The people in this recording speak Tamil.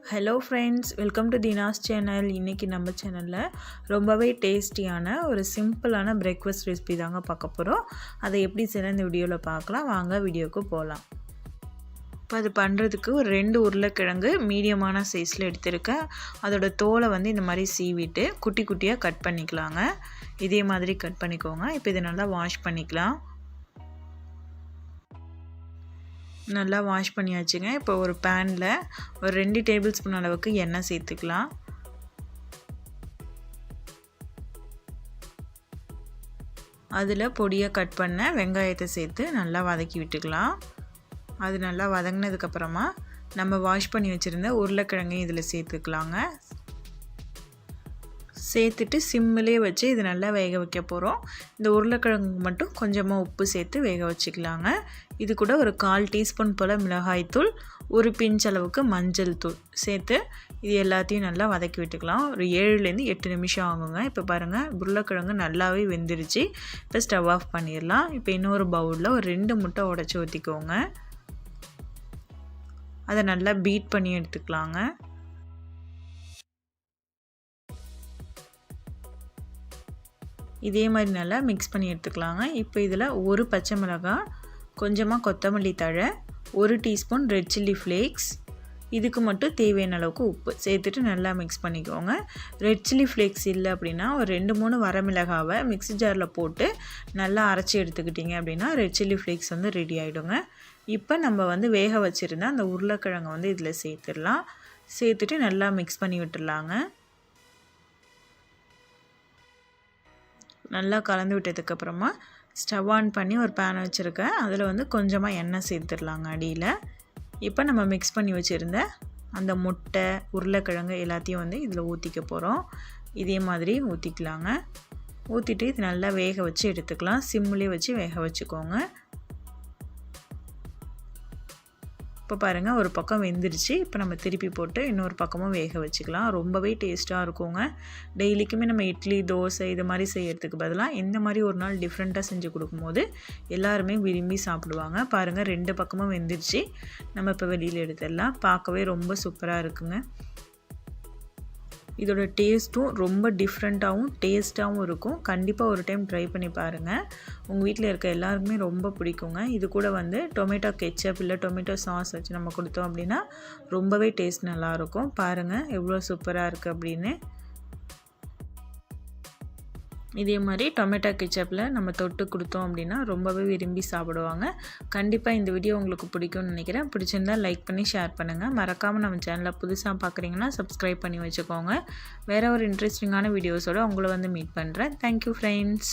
Hello friends, welcome to Dheena's channel. இன்றைக்கி நம்ம சேனலில் ரொம்பவே டேஸ்டியான ஒரு சிம்பிளான பிரேக்ஃபாஸ்ட் ரெசிபி தாங்க பார்க்க போகிறோம். அதை எப்படி செய்யலாம் இந்த வீடியோவில் பார்க்கலாம். வாங்க வீடியோவுக்கு போகலாம். இப்போ அது பண்ணுறதுக்கு ஒரு 2 உருளைக்கிழங்கு மீடியமான சைஸில் எடுத்திருக்கேன். அதோட தோலை இந்த மாதிரி சீவிட்டு குட்டி குட்டியாக கட் பண்ணிக்கலாங்க. இதே மாதிரி கட் பண்ணிக்கோங்க. இப்போ இதை நல்லா வாஷ் பண்ணிக்கலாம். நல்லா வாஷ் பண்ணியாச்சுங்க. இப்போ ஒரு பேனில் ஒரு 2 டேபிள் ஸ்பூன் அளவுக்கு எண்ணெய் சேர்த்துக்கலாம். அதில் பொடியாக கட் பண்ண வெங்காயத்தை சேர்த்து நல்லா வதக்கி விட்டுக்கலாம். அது நல்லா வதங்கினதுக்கப்புறமா நம்ம வாஷ் பண்ணி வச்சுருந்த உருளைக்கிழங்கையும் இதில் சேர்த்துக்கலாங்க. சேர்த்துட்டு சிம்மிலே வச்சு இது நல்லா வேக வைக்க போகிறோம். இந்த உருளைக்கிழங்கு மட்டும் கொஞ்சமாக உப்பு சேர்த்து வேக வச்சுக்கலாங்க. இது கூட ஒரு 1/4 டீஸ்பூன் போல் மிளகாய்த்தூள், ஒரு பிஞ்ச் அளவுக்கு மஞ்சள் தூள் சேர்த்து இது எல்லாத்தையும் நல்லா வதக்கி விட்டுக்கலாம். ஒரு 7லேருந்து 8 நிமிஷம் ஆகுங்க. இப்போ பாருங்கள், உருளைக்கிழங்கு நல்லாவே வெந்துருச்சு. இப்போ ஸ்டவ் ஆஃப் பண்ணிடலாம். இப்போ இன்னொரு பவுலில் ஒரு 2 முட்டை உடச்சி ஊற்றிக்கோங்க. அதை நல்லா பீட் பண்ணி எடுத்துக்கலாங்க. இதே மாதிரி நல்லா மிக்ஸ் பண்ணி எடுத்துக்கலாங்க. இப்போ இதில் ஒரு பச்சை மிளகாய், கொஞ்சமாக கொத்தமல்லி தழை, 1 டீஸ்பூன் ரெட் சில்லி ஃப்ளேக்ஸ், இதுக்கு மட்டும் தேவையான அளவுக்கு உப்பு சேர்த்துட்டு நல்லா மிக்ஸ் பண்ணிக்கோங்க. ரெட் சில்லி ஃப்ளேக்ஸ் இல்லை அப்படின்னா ஒரு 2-3 வரமிளகாவை மிக்ஸி ஜாரில் போட்டு நல்லா அரைச்சி எடுத்துக்கிட்டிங்க அப்படின்னா ரெட் சில்லி ஃப்ளேக்ஸ் ரெடி ஆகிடுங்க. இப்போ நம்ம வேக வச்சுருந்தா அந்த உருளைக்கிழங்கை இதில் சேர்த்துடலாம். சேர்த்துட்டு நல்லா மிக்ஸ் பண்ணி விட்டுடலாங்க. நல்லா கலந்து விட்டதுக்கப்புறமா ஸ்டவ் ஆன் பண்ணி ஒரு பேன் வச்சுருக்கேன். அதில் கொஞ்சமாக எண்ணெய் சேர்த்துடலாங்க அடியில். இப்போ நம்ம மிக்ஸ் பண்ணி வச்சுருந்த அந்த முட்டை, உருளைக்கிழங்கு எல்லாத்தையும் இதில் ஊற்றிக்க போகிறோம். இதே மாதிரி ஊற்றிக்கலாங்க. ஊற்றிட்டு இது நல்லா வேக வச்சு எடுத்துக்கலாம். சிம்மிலே வச்சு வேக வச்சுக்கோங்க. இப்போ பாருங்கள், ஒரு பக்கம் வெந்துருச்சு. இப்போ நம்ம திருப்பி போட்டு இன்னொரு பக்கமும் வேக வச்சுக்கலாம். ரொம்பவே டேஸ்ட்டாக இருக்குங்க. டெய்லிக்குமே நம்ம இட்லி, தோசை இது மாதிரி செய்கிறதுக்கு பதிலாக இந்த மாதிரி ஒரு நாள் டிஃப்ரெண்ட்டாக செஞ்சு கொடுக்கும்போது எல்லாருமே விரும்பி சாப்பிடுவாங்க. பாருங்கள், 2 பக்கமும் வெந்துருச்சு. நம்ம இப்போ வெளியில் எடுத்துடலாம். பார்க்கவே ரொம்ப சூப்பராக இருக்குங்க. இதோட டேஸ்ட்டும் ரொம்ப டிஃப்ரெண்ட்டாகவும் டேஸ்ட்டாகவும் இருக்கும். கண்டிப்பாக ஒரு டைம் ட்ரை பண்ணி பாருங்கள். உங்கள் வீட்டில் இருக்க எல்லாருக்குமே ரொம்ப பிடிக்குங்க. இது கூட டொமேட்டோ கெச்சப் இல்லை டொமேட்டோ சாஸ் வச்சு நம்ம கொடுத்தோம் அப்படின்னா ரொம்பவே டேஸ்ட் நல்லாயிருக்கும். பாருங்கள் எவ்வளோ சூப்பராக இருக்குது அப்படின்னு. இதே மாதிரி டொமேட்டோ கெச்சப்பில் நம்ம தொட்டு கொடுத்தோம் அப்படின்னா ரொம்பவே விரும்பி சாப்பிடுவாங்க. கண்டிப்பாக இந்த வீடியோ உங்களுக்கு பிடிக்கும்னு நினைக்கிறேன். பிடிச்சிருந்தால் லைக் பண்ணி ஷேர் பண்ணுங்கள். மறக்காமல் நம்ம சேனலை புதுசாக பார்க்குறீங்கன்னா சப்ஸ்கிரைப் பண்ணி வச்சுக்கோங்க. வேறு ஒரு இன்ட்ரெஸ்டிங்கான வீடியோஸோடு உங்களை மீட் பண்ணுறேன். Thank you friends.